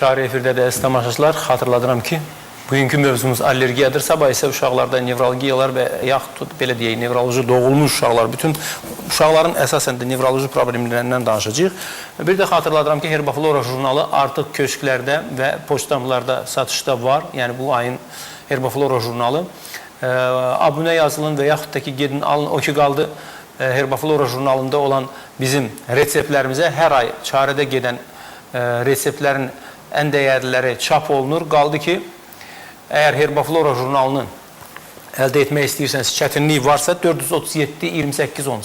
Çağrı efirdə də əziz tamaşaçılar, xatırladıram ki, bugünkü mövzumuz allergiyadır. Sabah isə uşaqlarda nevralgiyalar və yaxud belə deyək, nevroloji doğulmuş uşaqlar, bütün uşaqların əsasən də nevroloji problemlərindən danışacağıq. Bir də xatırladıram ki, Herbaflora jurnalı artıq köşklərdə və poçtamlarda satışda var. Yəni bu ayın Herbaflora jurnalı. Abunə yazılın və yaxud da ki, gedin alın. O ki qaldı Herbaflora jurnalında olan bizim reseptlərimizə hər ay çarədə gedən reseptlərin ən dəyərliləri çap olunur. Qaldı ki, əgər Herbaflora jurnalını əldə etmək istəyirsəniz, çətinlik varsa 437-28-10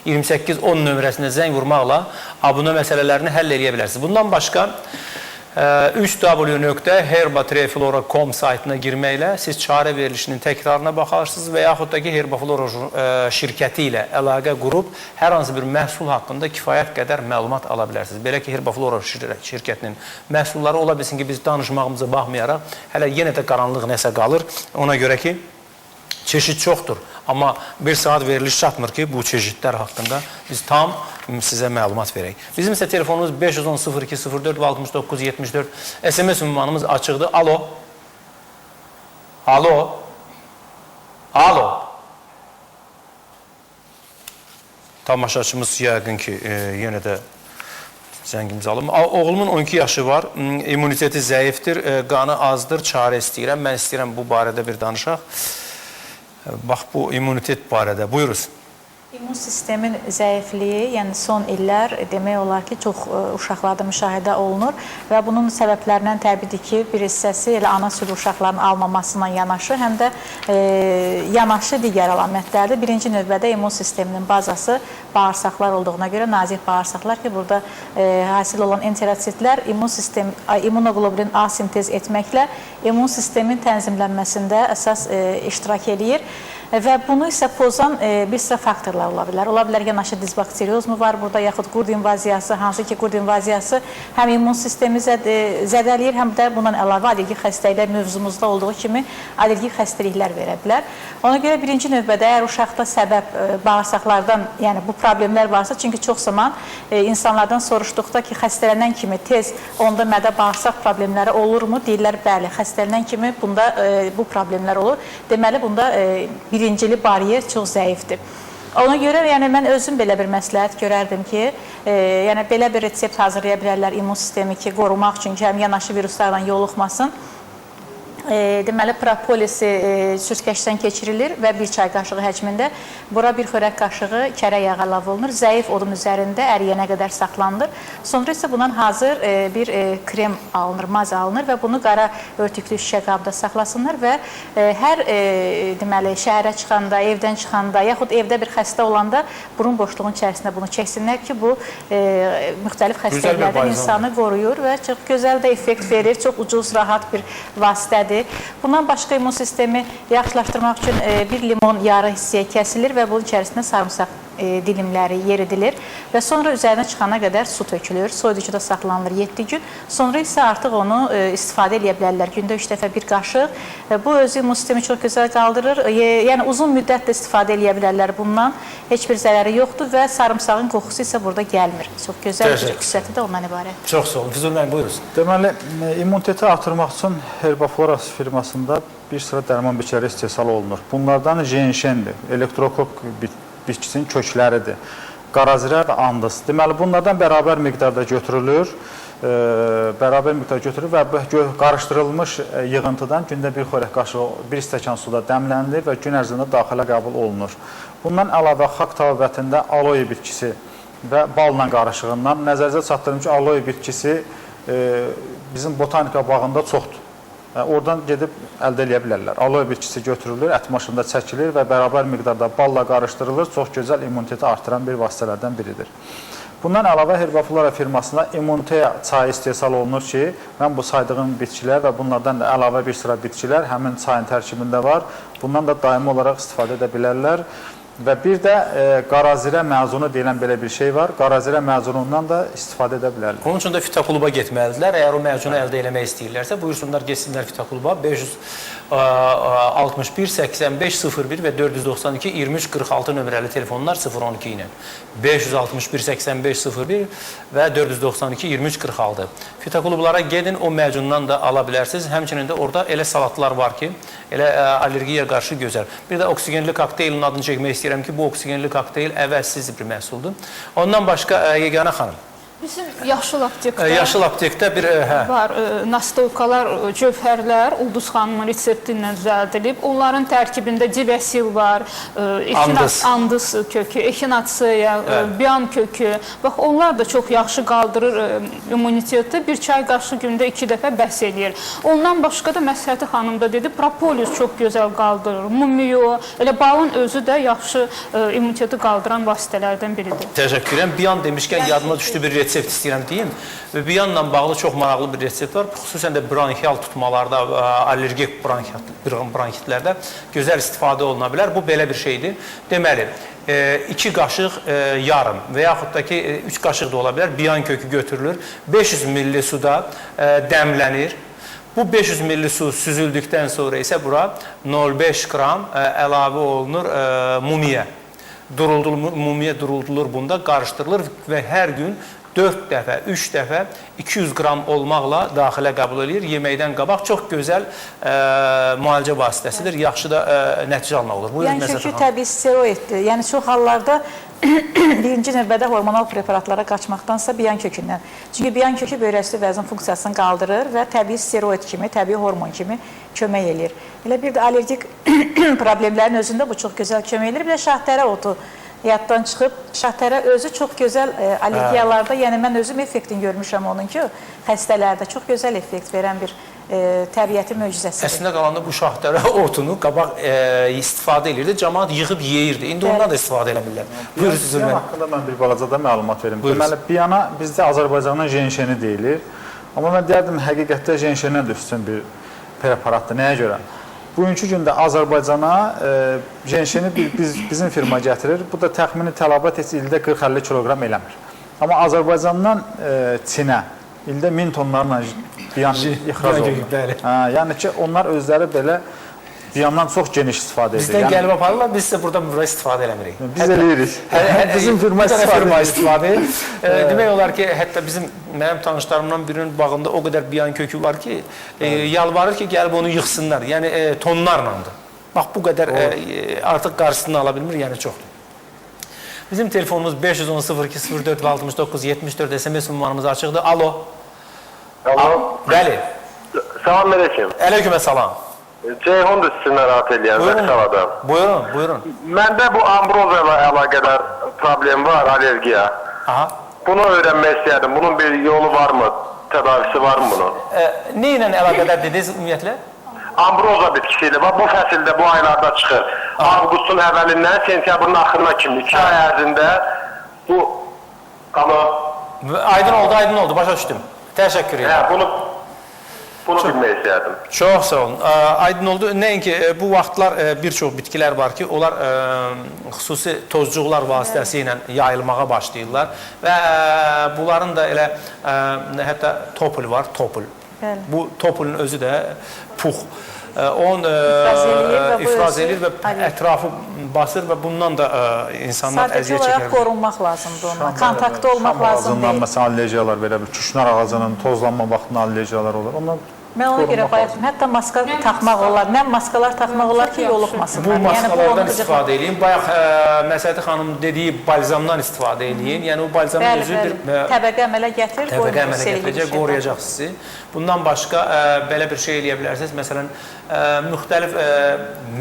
012-437-28-10 nömrəsinə zəng vurmaqla abunə məsələlərini həll edə bilərsiniz. Bundan başqa 3w.herbatreflora.com saytına girməklə siz çarə verilişinin təkrarına baxarsınız və yaxud da ki, Herbaflora şirkəti ilə əlaqə qurub hər hansı bir məhsul haqqında kifayət qədər məlumat ala bilərsiniz. Belə ki, Herbaflora şirkətinin məhsulları ola bilsin ki, biz danışmağımıza baxmayaraq, hələ yenə də qaranlıq nəsə qalır. Ona görə ki, çeşid çoxdur. Amma bir saat veriliş çatmır ki, bu çeşidlər haqqında biz tam sizə məlumat verək. Bizim isə telefonumuz 510-02-04 və 69-74. SMS ünvanımız açıqdır. Alo. Alo. Alo. Tamaşaçımız yəqin ki, yenə də zəngimizi alım. Oğlumun 12 yaşı var, immuniteti zəifdir, qanı azdır, çarə istəyirəm. Mən istəyirəm bu barədə bir danışaq. Bax, bu immunitet barədə. Buyuruz. İmmun sistemin zəifliyi, yəni son illər demək olar ki, çox uşaqlarda müşahidə olunur və bunun səbəblərindən təbii ki, bir hissəsi elə ana südü uşaqların almamasına yanaşı, həm də yanaşı digər əlamətlərdir. Birinci növbədə immun sisteminin bazası bağırsaqlar olduğuna görə nazik bağırsaqlar ki, burada hasil olan enterositlər immunoglobulin A sintez etməklə immun sistemin tənzimlənməsində əsas iştirak edir. Və bunu isə pozan bir sıra faktorlar ola bilər. Ola bilər yanaşı disbakteriozmu var burada, yaxud qurd invaziyası, hansı ki qurd invaziyası həm immun sistemi zədələyir, həm də bundan əlavə allergik xəstəliklər mövzumuzda olduğu kimi allergik xəstəliklər verə bilər. Ona görə birinci növbədə əgər uşaqda səbəb bağırsaqlardan, yəni bu problemlər varsa, çünki çox zaman insanlardan soruşduqda ki, xəstələnən kimi tez onda mədə bağırsaq problemləri olurmu? Deyirlər, bəli, xəstələnən kimi bunda bu problemlər olur. Deməli, bunda birincili bariyer çox zəifdir. Ona görə yəni, mən özüm belə bir məsləhət görərdim ki, yəni, belə bir resept hazırlaya bilərlər immun sistemi ki, qorumaq üçün ki, həm yanaşı viruslarla yoluxmasın. Deməli, propolisi süzgəcdən keçirilir və bir çay qaşığı həcmində bura bir xörək qaşığı kərə yağı əlavə olunur. Zəif odun üzərində əriyənə qədər saxlanılır. Sonra isə bundan hazır bir krem alınır, maz alınır və bunu qara örtüklü şüşə qabda saxlasınlar və hər deməli, şəhərə çıxanda, evdən çıxanda, yaxud evdə bir xəstə olanda burun boşluğun içərisində bunu çəksinlər ki, bu müxtəlif xəstəliklərdən insanı qoruyur və çox gözəl də effekt verir, çox ucuz, rahat bir vasitədir. Bundan başqa immun sistemi yaxşılaşdırmaq üçün bir limon yarı hissəyə kəsilir və bunun içərisində sarımsaq dilimləri yeridilir və sonra üzərinə çıxana qədər su tökülür. Soyuducuda saxlanılır 7 gün. Sonra isə artıq onu istifadə edə bilərlər. Gündə 3 dəfə bir qaşıq. Bu özü immun sistemi çox gözəl qaldırır. Yəni uzun müddət də istifadə edə bilərlər bundan. Heç bir zərəri yoxdur və sarımsağın qoxusu isə burada gəlmir. Çox gözəl bir xüsusiyyəti də ondan ibarət. Çox sağ olun. Füzul müəllim, buyurun. Deməli, immuniteti artırmaq üçün Herbaflora firmasında bir sıra dərman biçləri istehsal olunur. Bunlardan jenşendir, elektrokok bitkisinin kökləridir, qarazirə və andız. Deməli, bunlardan bərabər miqdarda götürülür və qarışdırılmış yığıntıdan gündə bir xörək qaşığı, bir stəkan suda dəmlənilir və gün ərzində daxilə qəbul olunur. Bundan əlavə xaq təbabətində aloe bitkisi və balla qarışığından nəzərinizə çatdırım ki, aloe bitkisi bizim botanika bağında çoxdur. Oradan gedib əldə edə bilərlər. Aloe bitkisi götürülür, ət maşında çəkilir və bərabər miqdarda balla qarışdırılır. Çox gözəl immuniteti artıran bir vasitələrdən biridir. Bundan əlavə Herbaflora firmasında immunite çayı istehsal olunur ki, mən bu saydığım bitkilər və bunlardan da əlavə bir sıra bitkilər həmin çayın tərkibində var. Bundan da daimi olaraq istifadə edə bilərlər. Və bir də qarazirə məzunu deyilən belə bir şey var. Qarazirə məzunundan da istifadə edə bilərlər. Onun üçün də fitokluba getməlidirlər. Əgər o məzunu əldə etmək istəyirlərsə, buyursunlar getsinlər fitokluba 561 85 01 və 492 23 46 nömrəli telefonlar 012 ilə 561 85 01 və 492 23 46. Fitoklublara gedin, o məzundan da ala bilərsiniz. Həmçinin də orada elə salatlar var ki, elə allergiyaya qarşı gözəl. Bir də oksigenli kokteylin adını çəkmək istəyirəm ki, bu oksigenli kokteyl əvəzsiz bir məhsuldur. Ondan başqa Yeganə xanım. Bizim yaşıl aptekdə, bir var nastoykalar, cövhərlər Ulduz xanımın resepti ilə düzəldilib. Onların tərkibində divesil var, andız kökü, echinacea, bian kökü. Bax, onlar da çox yaxşı qaldırır immuniteti. Bir çay qaşığı gündə 2 dəfə bəhs edir. Ondan başqa da Məsləhəti xanım da dedi, propolis çox gözəl qaldırır. Mumio, elə balın özü də yaxşı immuniteti qaldıran vasitələrdən biridir. Təşəkkür edirəm. Bian demişkən yadıma düşdü bir resept istəyirəm deyim. Və biyanla bağlı çox maraqlı bir resept var. Xüsusən də bronxial tutmalarda, allergik bronxitlərdə gözəl istifadə oluna bilər. Bu belə bir şeydir. Deməli, 2 qaşıq yarım və yaxud da ki 3 qaşıq da ola bilər. Biyan kökü götürülür. 500 ml suda dəmlənir. Bu 500 ml su süzüldükdən sonra isə bura 0,5 qram əlavə olunur mumiyə. Mumiyə durulur bunda, qarışdırılır və hər gün 4 dəfə, 3 dəfə 200 qram olmaqla daxilə qəbul edir. Yeməkdən qabaq çox gözəl müalicə vasitəsidir. Yaxşı da nəticə almaq olur. Yəni kökü təbii steroiddir. Yəni çox hallarda birinci növbədə hormonal preparatlara qaçmaqdansa biyan kökündən. Çünki biyan kökü böyrəküstü vəzin funksiyasını qaldırır və təbii steroid kimi, təbii hormon kimi kömək edir. Elə bir də allergik problemlərin özündə bu çox gözəl kömək edir. Bir də şahtərə otu yaddan çıxıb, şahtərə özü çox gözəl allergiyalarda, yəni mən özüm effektini görmüşəm onun ki, xəstələrdə çox gözəl effekt verən bir təbiəti möcüzəsidir. Əslində qalanda bu şahtərə otunu qabaq istifadə edirdi, cəmaat yığıb yeyirdi. İndi ondan da istifadə edə bilirlər. Buyursunuz. Biyan haqqında mən bir balaca da məlumat verim. Deməli, biyana bizdə Azərbaycandan jenşeni deyilir. Amma mən deyərdim, həqiqətdə jenşendən də üstün bir preparatdır. Nəyə görə? Bugünkü gündə Azərbaycana jenşeni bizim firma gətirir. Bu da təxmini tələbat heç ildə 40-50 kiloqram eləmir. Amma Azərbaycandan Çinə ildə 1000 tonlarla biyan ixrac olunur. Yəni ki, onlar özləri belə biyandan çox geniş istifadə edir. Bizdən gəlib aparırlar, biz isə burada istifadə eləmirik. Biz eləyirik. Bizim firma istifadə edir. Demək olar ki, hətta mənim tanışlarımdan birinin bağında o qədər biyan kökü var ki, yalvarır ki, gəlib onu yıxsınlar. Yəni tonlarlandır. Bax, bu qədər artıq qarşısını ala bilmir, yəni çoxdur. Bizim telefonumuz 510-02-04 və 69-74 SMS ünvanımız açıqdır. Alo. Alo. Bəli. Salam aleyküm. Aleykümə salam. Ceyhundur sizi narahat edən Zəxsaladan. Buyurun, buyurun. Məndə bu ambroza ilə əlaqədar problem var, allergiya. Aha. Bunu öyrənmək istəyərdim. Bunun bir yolu varmı? Tədavisi varmı bunun? Nə ilə əlaqədar dediniz ümumiyyətlə? Ambroza bitkisidir. Bu fəsildə, bu aylarda çıxır. Avqustun əvvəlindən sentyabrın axırına kimi 2 ay ərzində bu... Aydın oldu, başa düşdüm. Təşəkkür edirəm. Bunu bilmək istəyərdim. Çox sağ olun. Aydın oldu. Nəinki bu vaxtlar bir çox bitkilər var ki, onlar xüsusi tozcuqlar vasitəsi ilə yayılmağa başlayırlar və bunların da elə hətta topul var, topul. Bu topulun özü də pux. Onun ifraz edir və ətrafı basır və bundan da insanlar əziyyət çəkir. Sadəcə olaraq qorunmaq lazımdır onunla, kontaktda olmaq lazım deyil. Məsələn, allergiyalar belə bir küşnar ağacının tozlanma vaxtında allergiyalar olur. Ondan mən ona görə bayaq, hətta maska taxmaq olar, nəm maskalar taxmaq olar ki, yoluxmasınlar. Bu maskalardan istifadə edin. Bayaq Məsələhəti xanım dediyi balzamdan istifadə edin. Yəni, o balzamın özü bir... Təbəqə əmələ gətir, təbəqə əmələ gətirəcək, qoruyacaq sizi. Bundan başqa belə bir şey eləyə bilərsiniz. Məsələn, müxtəlif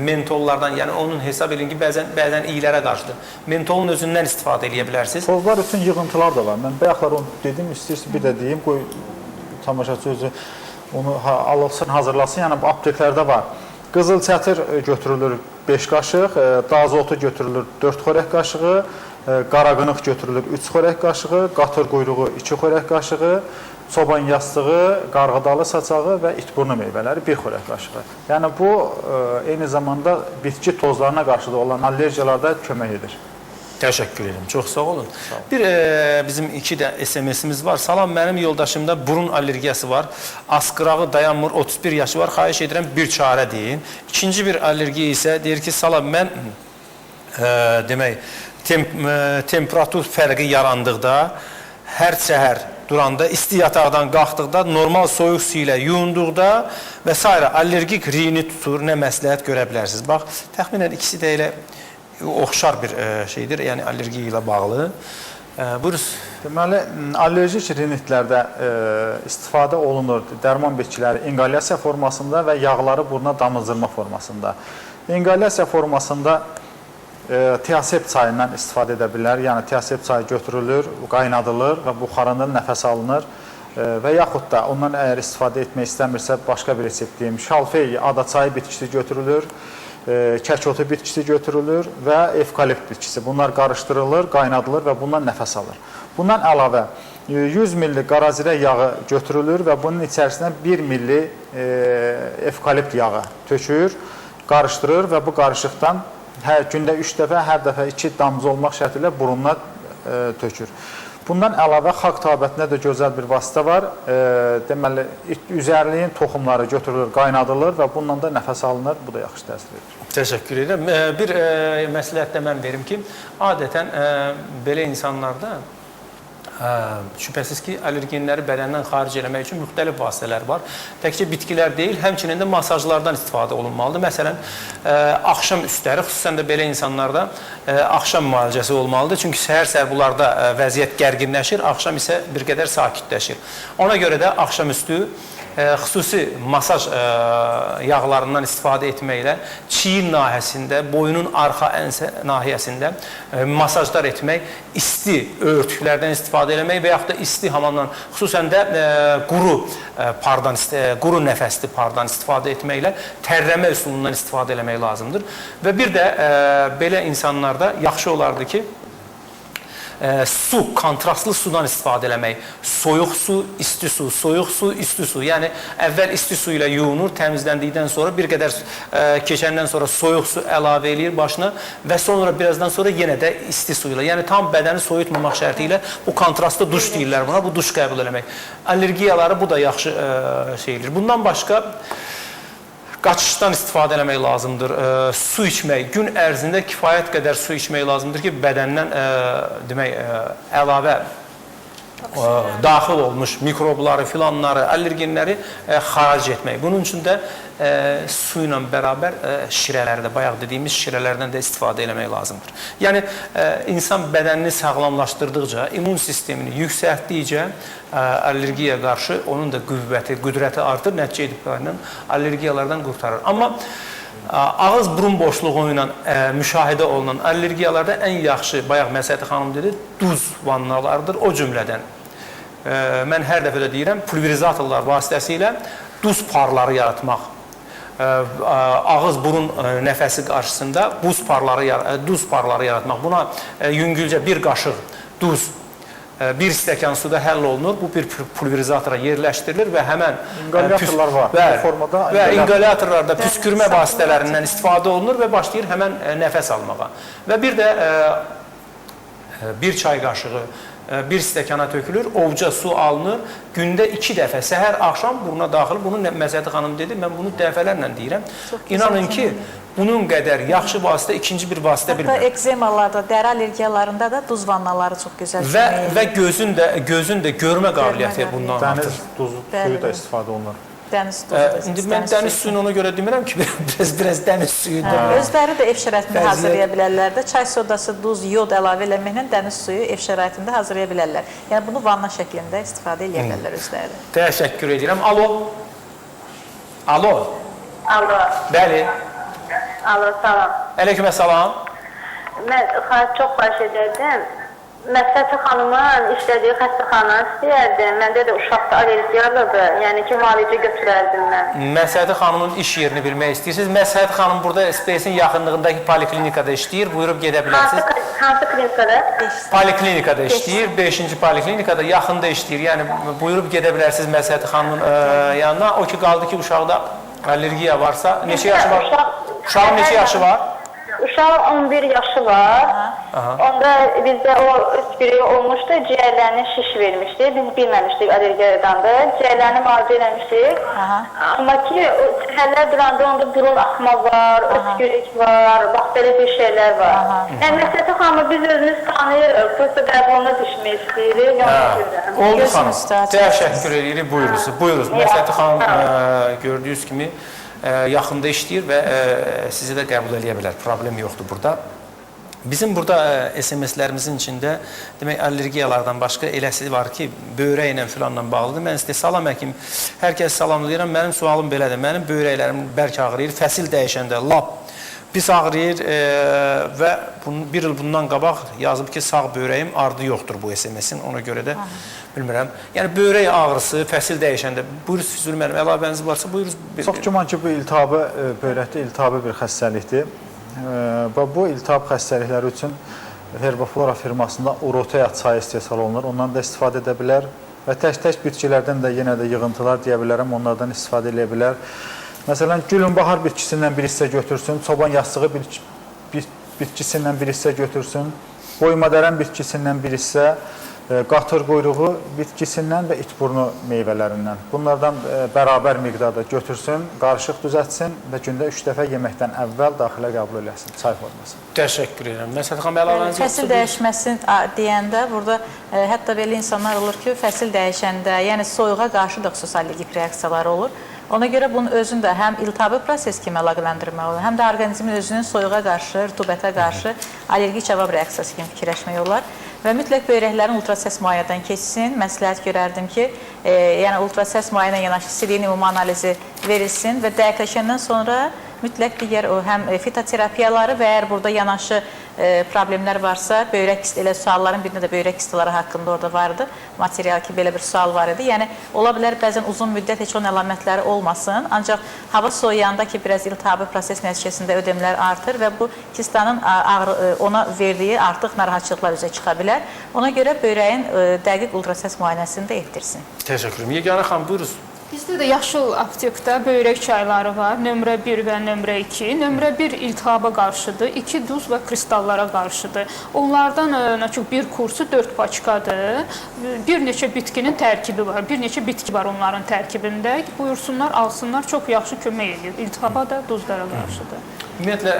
mentollardan, yəni onun hesab edin ki, bəzən iylərə qarşıdır. Mentolun özündən istifadə eləyə bilərsiniz. Tozlar üçün yığıntılar da var. Mən bayaqlar onu dedim, istəyirsin bir də deyim, qoy tamaşaçı özü onu alırsın, hazırlasın. Yəni, bu apteklərdə var. Qızıl çətir götürülür 5 qaşıq, dazotu götürülür 4 xörək qaşığı, qaraqınıq götürülür 3 xörək qaşığı, qatır quyruğu 2 xörək qaşığı, çoban yastığı, qarğıdalı saçağı və itburnu meyvələri bir xörək qaşığı. Yəni bu eyni zamanda bitki tozlarına qarşı da olan allergiyalarda kömək edir. Təşəkkür edirəm. Çox sağ olun. Bir bizim 2 də SMS-imiz var. Salam, mənim yoldaşımda burun allergiyası var. Asqırağı dayanmır, 31 yaşı var. Xahiş edirəm bir çarə deyin. İkinci bir allergiya isə deyir ki, salam, mən demək temperatur fərqi yarandıqda, hər səhər duranda, isti yataqdan qalxdıqda, normal soyuq su ilə yuyunduqda və s. allergik rini tutur, nə məsləhət görə bilərsiniz? Bax, təxminən ikisi də elə oxşar bir şeydir, yəni allergiya ilə bağlı. Buyuruz. Deməli, allergik rinitlərdə istifadə olunur dərman bitkiləri inqalyasiya formasında və yağları buruna damızdırma formasında. İnqalyasiya formasında tiasept çayından istifadə edə bilər. Yəni, tiasept çayı götürülür, qaynadılır və buxarında nəfəs alınır və yaxud da ondan əgər istifadə etmək istəmirsə, başqa bir resept deyim, şalfey, adaçayı bitkisi götürülür, kərkotu bitkisi götürülür və evkalipt bitkisi. Bunlar qarışdırılır, qaynadılır və bundan nəfəs alır. Bundan əlavə 100 milli qarazirə yağı götürülür və bunun içərisinə 1 milli evkalipt yağı tökür, qarışdırır və bu qarışıqdan gündə 3 dəfə, hər dəfə 2 damcı olmaq şərti ilə burununa tökür. Bundan əlavə xalq təbabətində də gözəl bir vasitə var. Deməli, üzərliyin toxumları götürülür, qaynadılır və bundan da nəfəs alınır. Bu da yaxşı təsir edir. Təşəkkür edirəm. Bir məsləhət də mən verim ki, adətən belə insanlarda şübhəsiz ki, allergenləri bədəndən xaric eləmək üçün müxtəlif vasitələr var. Təkcə bitkilər deyil, həmçinin də masajlardan istifadə olunmalıdır. Məsələn, axşam üstləri, xüsusən də belə insanlarda axşam müalicəsi olmalıdır. Çünki səhər-səhər bunlarda vəziyyət gərginləşir, axşam isə bir qədər sakitləşir. Ona görə də axşam üstü xüsusi masaj yağlarından istifadə etməklə çiyin nahiyəsində, boynun arxa ənsə nahiyəsində masajlar etmək, isti örtüklərdən istifadə etmək və yaxud da isti hamamdan, xüsusən də quru nəfəsli pardan istifadə etməklə tərləmə üsulundan istifadə etmək lazımdır. Və bir də belə insanlarda yaxşı olardı ki, su, kontrastlı sudan istifadə eləmək. Soyuq su, isti su, soyuq su, isti su. Yəni, əvvəl isti su ilə yuyunur, təmizləndikdən sonra bir qədər keçəndən sonra soyuq su əlavə eləyir başına və sonra birazdan sonra yenə də isti su ilə. Yəni, tam bədəni soyutmamaq şərti ilə bu kontrastlı duş deyirlər buna, bu duş qəbul eləmək. Allergiyaları bu da yaxşı şeydir. Bundan başqa qaçışdan istifadə etmək lazımdır. Su içmək, gün ərzində kifayət qədər su içmək lazımdır ki, bədəndən demək, əlavə daxil olmuş mikrobları, filanları, allergenləri xaric etmək. Bunun üçün də su ilə bərabər şirələrdə, bayaq dediyimiz şirələrdən də istifadə etmək lazımdır. Yəni, insan bədənini sağlamlaşdırdıqca, immun sistemini yüksəltdikcə allergiyaya qarşı onun da qüdrəti artır, nəticə etibarilə allergiyalardan qurtarır. Amma ağız-burun boşluğu ilə müşahidə olunan allergiyalarda ən yaxşı, bayaq Məsəti xanım dedi, duz vannalardır. O cümlədən mən hər dəfə də deyirəm, pulverizatorlar vasitəsilə duz parları yaratmaq, ağız-burun nəfəsi qarşısında duz parları yaratmaq. Buna yüngülcə bir qaşıq duz, bir stəkan suda həll olunur. Bu bir pulverizatora yerləşdirilir və həmən İnqalyatorlar var. Və inqalyatorlarda püskürmə vasitələrindən istifadə olunur və başlayır həmən nəfəs almağa. Və bir də bir çay qaşığı bir stəkana tökülür, ovca su alınır, gündə 2 dəfə, səhər, axşam buruna daxil. Bunu Məsəti xanım dedi, mən bunu dəfələrlə deyirəm. İnanın ki, bunun qədər yaxşı vasitə, ikinci bir vasitə bilmirəm. Hətta ekzemalarda, dəri allergiyalarında da duz vannaları çox gözəl kömək. Və gözün də görmə qabiliyyəti bundan artır. Dəniz duzu suyu da istifadə olunur. Dəniz duzu. İndi mən dəniz suyunu ona görə demirəm ki, biraz dəniz suyudur. Özləri də ev şəraitində hazırlaya bilərlər də. Çay sodası, duz, yod əlavə eləməklə dəniz suyu ev şəraitində hazırlaya bilərlər. Yəni, bunu vanna şəklində istifadə edə bilərlər özləri. Təşəkkür edirəm. Alo. Alo. Alo. Bəli. Alo, salam. Aleyküm əssalam. Mən çox baş edərdim. Məsəti xanımın işlədiyi xəstəxana istəyərdim. Məndə də uşaqda allergiyalıdır. Yəni ki, müalicə götürərdim mən. Məsləhəti xanımın iş yerini bilmək istəyirsiniz. Məsləhəti xanım burada SPS-in yaxınlığındakı poliklinikada işləyir. Buyurub gedə bilərsiniz. Hansı klinikada? Poliklinikada işləyir. 5-ci poliklinikada yaxında işləyir. Yəni buyurub gedə bilərsiniz Məsləhəti xanımın yanına. O ki qaldı ki, uşaqda allergiya varsa, neçə yaşı var? Uşağın neçə yaşı var? Uşağın 11 yaşı var. Onda bizdə o öskürüyü olmuşdu, ciyərlərinə şiş vermişdi. Biz bilməmişdik allergiyadandır. Ciyərlərini müalicə eləmişdik. Amma ki, səhərlər duranda onda burun axma var, öskürük var, bax belə bir şeylər var. Yəni, Məsləhəti xanımı biz özümüz tanıyırıq, prosta qəbuluna düşmək istəyirik. Oldu xanım, təşəkkür edirik, buyurunuz. Məsləhəti xanım gördüyünüz kimi yaxında işləyir və sizi də qəbul edə bilər. Problem yoxdur burada. Bizim burada SMS-lərimizin içində demək allergiyalardan başqa eləsi var ki, böyrəklə filanla bağlıdır. Mən sizə salam həkim, hər kəs salamlayıram. Mənim sualım belədir. Mənim böyrəklərim bərk ağrıyır. Fəsil dəyişəndə lap pis ağrıyır və bir il bundan qabaq yazıb ki, sağ böyrəyim ardı yoxdur bu SMS-in. Ona görə də bilmirəm. Yəni böyrək ağrısı, fəsil dəyişəndə buyuruz Füzuli müəllim, əlavəniz varsa buyuruz. Çox güman ki, bu iltihabı, böyrəkdə iltihabı bir xəstəlikdir. Və bu iltihab xəstəlikləri üçün Herbaflora firmasında Urotea çayı istehsal olunur. Ondan da istifadə edə bilər və tək-tək bitkilərdən də yenə də yığıntılar deyə bilərəm, onlardan istifadə edə bilər. Məsələn, gülünbahar bitkisindən bir hissə götürsün, çoban yastığı bitkisindən bir hissə götürsün, qoymadərən bitkisindən bir hissə, qatır quyruğu bitkisindən və itburnu meyvələrindən. Bunlardan bərabər miqdarda götürsün, qarışıq düzətsin və gündə 3 dəfə yeməkdən əvvəl daxilə qəbul eləsin, çay forması. Təşəkkür edirəm. Məsələn, xanım, əlavəniz yoxsa? Fəsil dəyişməsi deyəndə burada hətta belə insanlar olur ki, fəsil dəyişəndə, yəni soyuğa qarşı da xüsusi allergik reaksiyalar olur. Ona görə bunun özünü də həm iltihabi proses kimi əlaqələndirmək olur, həm də orqanizmin özünün soyuğa qarşı, rütubətə qarşı allergik cavab reaksiyası kimi fikirləşmək olar. Və mütləq böyrəklərin ultrasəs müayinədən keçsin. Məsləhət görərdim ki, yəni ultrasəs müayinə yanaşı sirin ümumi analizi verilsin və dəqiqləşəndən sonra mütləq digər o həm fitoterapiyaları və əgər burada yanaşı problemlər varsa, böyrək kisti, elə sualların birində də böyrək kistiləri haqqında orada vardı. Material ki, belə bir sual var idi. Yəni, ola bilər bəzən uzun müddət heç onun əlamətləri olmasın. Ancaq hava soyuyanda ki, biraz iltihabi proses nəticəsində ödemlər artır və bu kistanın ona verdiyi artıq narahatçılıqlar üzə çıxa bilər. Ona görə böyrəyin dəqiq ultrasəs müayinəsini də etdirsin. Təşəkkür ederim. Yeganə xanım, buyuruz. Bizdə də yaşıl aptekdə böyrək çayları var, nömrə 1 və nömrə 2. Nömrə 1 iltihaba qarşıdır, 2 duz və kristallara qarşıdır. Onlardan bir kursu 4 paçkadır. Bir neçə bitkinin tərkibi var, bir neçə bitki var onların tərkibində. Buyursunlar, alsınlar, çox yaxşı kömək edir. İltihaba da duzlara qarşıdır. Ümumiyyətlə,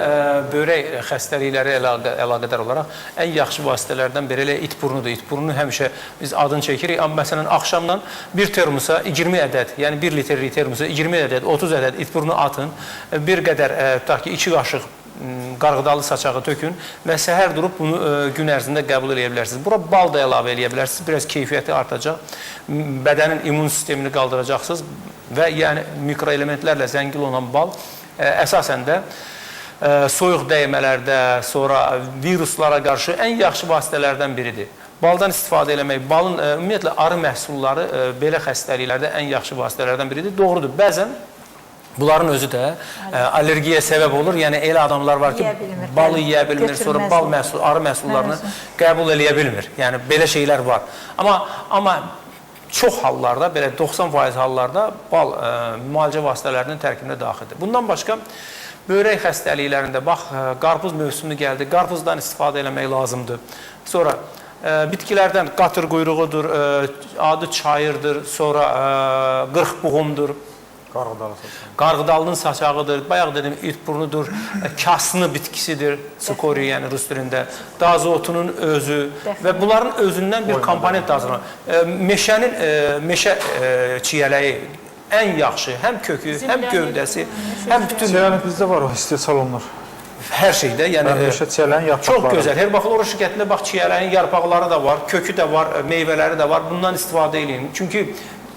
böyrək xəstəlikləri əlaqədar olaraq ən yaxşı vasitələrdən biri elə itburnudur. İtburnunu həmişə biz adını çəkirik. Amma məsələn, axşamdan bir termosa 20 ədəd, yəni 1 litrlik termosa 20 ədəd, 30 ədəd itburnu atın. Bir qədər, tutaq ki, 2 qaşıq qarğıdalı saçağı tökün və səhər durub bunu gün ərzində qəbul edə bilərsiniz. Bura bal da əlavə edə bilərsiniz. Biraz keyfiyyəti artacaq. Bədənin immun sistemini qaldıracaqsınız və yəni mikroelementlərlə zəngin olan bal əsasən də soyuq dəymələrdə, sonra viruslara qarşı ən yaxşı vasitələrdən biridir. Baldan istifadə eləmək, balın ümumiyyətlə arı məhsulları belə xəstəliklərdə ən yaxşı vasitələrdən biridir. Doğrudur, bəzən bunların özü də allergiya səbəb olur. Yəni, elə adamlar var ki, balı yeyə bilmir, sonra arı məhsullarını qəbul eləyə bilmir. Yəni, belə şeylər var. Amma çox hallarda, belə 90% hallarda bal müalicə vasitələrinin tərkibinə daxildir. Bundan başqa, böyrək xəstəliklərində, bax, qarpız mövsümü gəldi, qarpızdan istifadə eləmək lazımdır. Sonra bitkilərdən qatır quyruğudur, adı çayırdır, sonra qırxbuğumdur, qarğıdalının saçağıdır, bayaq dedim, itburnudur, kasını bitkisidir, skori, yəni rus dilində, dazotunun özü və bunların özündən bir komponent hazırlanır. Meşə çiyələyi ən yaxşı, həm kökü, həm gövdəsi, həm bütün... Çiyələn bizdə var, o istehsal olunur. Hər şeydə, yəni çiyələyin yarpaqları. Çox gözəl. Herbaflora şirkətində bax, çiyələyin yarpaqları da var, kökü də var, meyvələri də var. Bundan istifadə edin. Çünki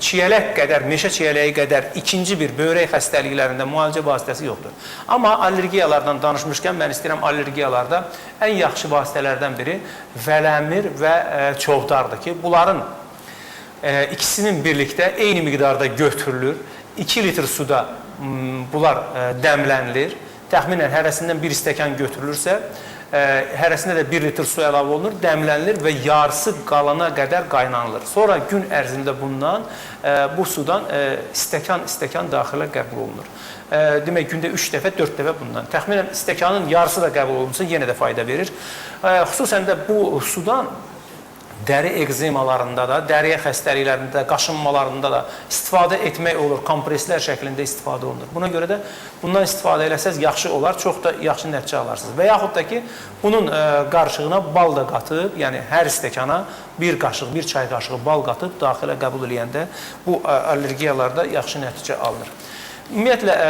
çiyələk qədər, meşə çiyələyi qədər ikinci bir böbrək xəstəliklərində müalicə vasitəsi yoxdur. Amma allergiyalardan danışmışkən mən istəyirəm allergiyalarda ən yaxşı vasitələrdən biri vələmir və çovdardır ki, bunların ikisinin birlikdə eyni miqdarda götürülür. 2 litr suda bunlar dəmlənilir. Təxminən hərəsindən 1 stəkan götürülürsə, hərəsində də 1 litr su əlavə olunur, dəmlənilir və yarısı qalana qədər qaynanılır. Sonra gün ərzində bundan, bu sudan stəkan daxilə qəbul olunur. Demək, gündə 3 dəfə, 4 dəfə bundan. Təxminən stəkanın yarısı da qəbul olunsa, yenə də fayda verir. Xüsusən də bu sudan dəri ekzemalarında da, dəriyə xəstəliklərində, qaşınmalarında da istifadə etmək olur, kompreslər şəklində istifadə olunur. Buna görə də bundan istifadə eləsəz yaxşı olar, çox da yaxşı nəticə alarsınız. Və yaxud da ki, bunun qarışığına bal da qatıb, yəni hər stəkana bir qaşıq, bir çay qaşığı bal qatıb, daxilə qəbul eləyəndə bu allergiyalarda yaxşı nəticə alınır. Ümumiyyətlə,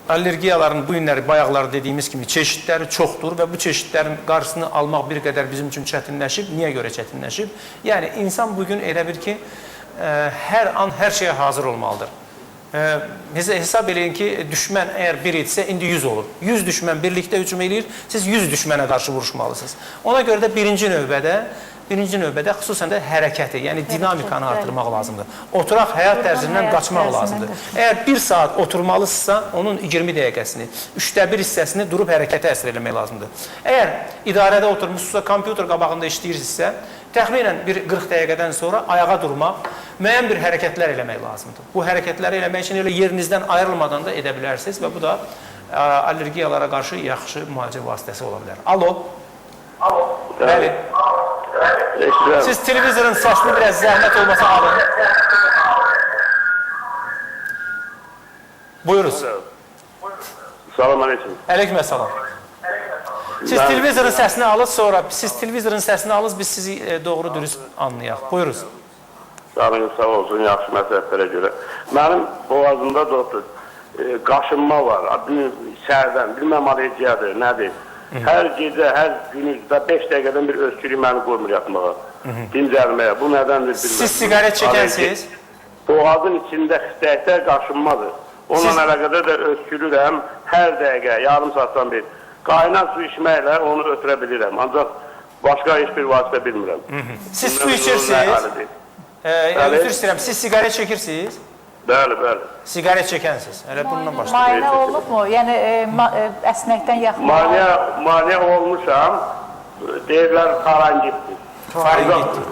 allergiyaların bu günləri, bayaqları dediyimiz kimi çeşidləri çoxdur və bu çeşidlərin qarşısını almaq bir qədər bizim üçün çətinləşib. Niyə görə çətinləşib? Yəni, insan bugün elə bir ki, hər an hər şeyə hazır olmalıdır. Hesab eləyin ki, düşmən əgər bir etsə, indi 100 olur. 100 düşmən birlikdə hücum eləyir, siz 100 düşmənə qarşı vuruşmalısınız. Ona görə də birinci növbədə xüsusən də hərəkəti, yəni dinamikanı artırmaq lazımdır. Oturaq həyat tərzindən qaçmaq lazımdır. Əgər 1 saat oturmalısınızsa, onun 20 dəqiqəsini, 1/3 hissəsini durub hərəkətə əsr eləmək lazımdır. Əgər idarədə oturmuşsunuzsa, kompüter qabağında işləyirsinizsə, təxminən bir 40 dəqiqədən sonra ayağa durmaq, müəyyən bir hərəkətlər eləmək lazımdır. Bu hərəkətləri eləmək üçün elə yerinizdən ayrılmadan da edə bilərsiniz və bu da allergiyalara qarşı yaxşı müalicə vasitəsi ola bilər. Alo. Bəli. Siz televizorun səsini biraz zəhmət olmasa alın. Buyuruz. Salam aleyküm. Aleykümselam. Siz televizorun səsini alın, sonra biz sizi doğru dürüst anlayaq. Buyuruz. Sağ olsun, yaxşı məsələlərə görə. Mənim boğazımda doktor qaşınma var. Səhərdən, bilməm allergiyadır, nədir? Hər gecə, hər günüzdə 5 dəqiqədən bir öskürük məni qoymur yatmağa, dincəlməyə. Bu nədəndir bilməm. Siz siqaret çəkənsiniz? Boğazın içində xistəklər qaşınmadır. Onunla əlaqədar da öskürürəm hər dəqiqə, yarım saatdan bir. Qaynar su içməklə onu ötürə bilirəm. Ancaq başqa heç bir vasitə bilmirəm. Siz su içirsiniz? Üzr istəyirəm, siz siqaret çəkirsiniz? Bəli, bəli. Siqaret çəkənsiniz. Elə bundan başlayın. Müayinə olubmu? Yəni əsnəkdən yaxın. Müayinə olmuşam. Deyirlər faringitdir. Faringitdir.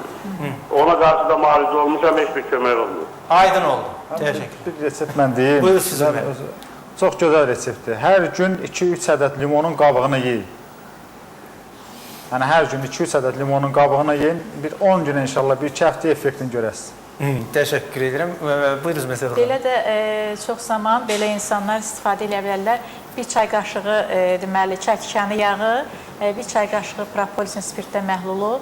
Ona qarşı da müalicə olmuşam, heç bir kömək olmur. Aydın oldu. Təşəkkür. Bir resept mən deyim. Buyur sizə. Çox gözəl reseptdir. Hər gün 2-3 ədəd limonun qabığını yeyin. Yəni hər gün 2-3 ədəd limonun qabığını yeyin. Bir 10 gün inşallah bir həftə effektini görəsiniz. Təşəkkür edirəm. Buyuruz məsələ. Belə də çox zaman belə insanlar istifadə edə bilərlər. Bir çay qaşığı deməli çəkişəni yağı, bir çay qaşığı propolisin spirtdə məhlulu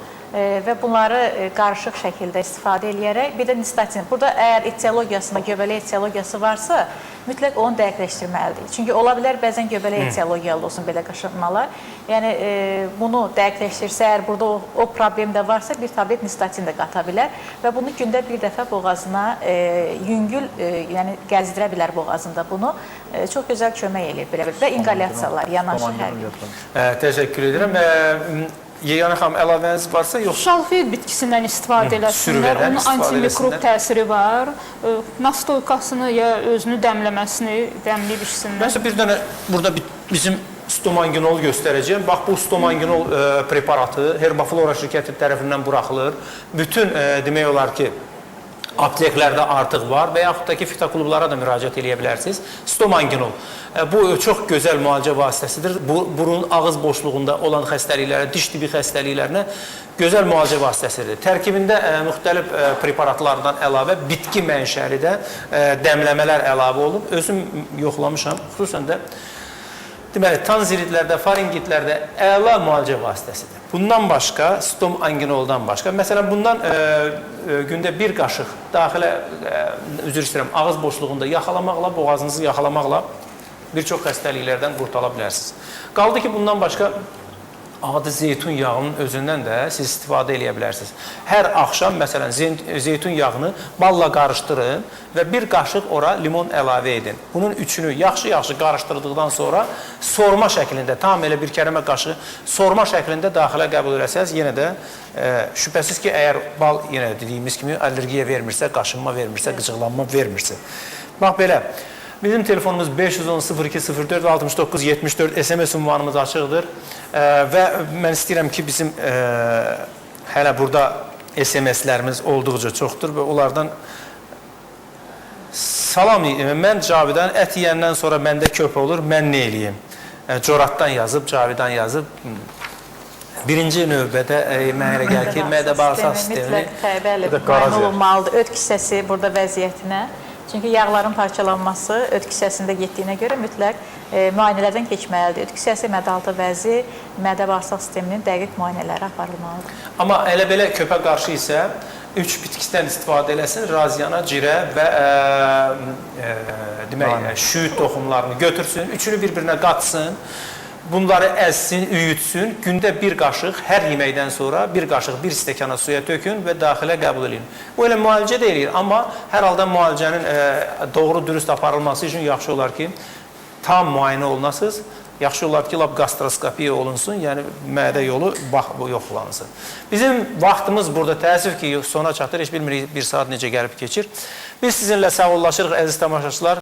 və bunları qarışıq şəkildə istifadə edərək, bir də nistatin. Burada əgər etiologiyasında göbələk etiologiyası varsa, mütləq onu dəqiqləşdirməlidir. Çünki ola bilər bəzən göbələk etiologiyalı olsun belə qaşınmalar. Yəni bunu dəqiqləşdirsə, əgər burada o problem də varsa, bir tablet nistatin də qata bilər və bunu gündə bir dəfə boğazına yüngül, yəni gəzdirə bilər boğazında bunu. Çox gözəl kömək edir belə və inqalyasiyalar yanaşı hər gün. Təşəkkür edirəm. Yeganə xanım, əlavəniz varsa, yox? Şalfeyd bitkisindən istifadə eləsinlər, onun antimikrob təsiri var. Nastoykasını ya özünü dəmləməsini dəmləyib içsinlər. Məsələn, bir dənə burada bizim stomanginol göstərəcəyim. Bax, bu stomanginol preparatı Herbaflora şirkəti tərəfindən buraxılır. Bütün, demək olar ki, apteklərdə artıq var və yaxud da ki, fitoklublara da müraciət edə bilərsiniz. Stomanginol. Bu çox gözəl müalicə vasitəsidir. Burun, ağız boşluğunda olan xəstəliklərə, diş tibi xəstəliklərinə gözəl müalicə vasitəsidir. Tərkibində müxtəlif preparatlardan əlavə bitki mənşəli də dəmləmələr əlavə olub. Özüm yoxlamışam. Xüsusən də deməli, tanziritlərdə, faringitlərdə əla müalicə vasitəsidir. Bundan başqa, stom anginoldan başqa, məsələn, bundan gündə bir qaşıq daxilə, üzr istəyirəm, ağız boşluğunda yaxalamaqla, boğazınızı yaxalamaqla bir çox xəstəliklərdən qurtula bilərsiniz. Qaldı ki, bundan başqa adi zeytun yağının özündən də siz istifadə edə bilərsiniz. Hər axşam məsələn zeytun yağını balla qarışdırın və bir qaşıq ora limon əlavə edin. Bunun üçünü yaxşı-yaxşı qarışdırdıqdan sonra sorma şəklində, tam elə bir kərəmə qaşığı sorma şəklində daxilə qəbul edərsəz, yenə də şübhəsiz ki, əgər bal yenə dediyimiz kimi allergiya vermirsə, qaşınma vermirsə, qıcıqlanma vermirsə. Bax belə. Bizim telefonumuz 510-02-04 və 69-74 SMS ünvanımız açıqdır və mən istəyirəm ki, bizim hələ burada SMS-lərimiz olduqca çoxdur və onlardan salam, mən Cavidan ət yiyəndən sonra məndə köpə olur, mən nə eləyim? Coratdan yazıb, Cavidan yazıb, birinci növbədə mənə elə gəlir ki, mədə-bağırsaq sistemi müayinə olunmalıdır, öd kisəsi burada vəziyyətinə. Çünki yağların parçalanması öd kisəsində getdiyinə görə mütləq müayinələrdən keçməlidir. Öd kisəsi, mədə-altı vəzi, mədə-bağırsaq sisteminin dəqiq müayinələri aparılmalıdır. Amma elə belə köpə qarşı isə 3 bitkisidən istifadə eləsin, raziyana, cirə və demək, şüyüd toxumlarını götürsün, üçünü bir-birinə qatsın. Bunları əzsin, üyütsün, gündə bir qaşıq, hər yeməkdən sonra bir qaşıq, bir stəkana suya tökün və daxilə qəbul edin. Bu elə müalicə də eləyir, amma hər halda müalicənin doğru, dürüst aparılması üçün yaxşı olar ki, tam müayinə olunasınız, yaxşı olar ki, lap gastroskopiya olunsun, yəni mədə yolu yoxlansın. Bizim vaxtımız burada təəssüf ki, sona çatır, heç bilmirik bir saat necə gəlib keçir. Biz sizinlə sağollaşırıq, əziz tamaşaçılar.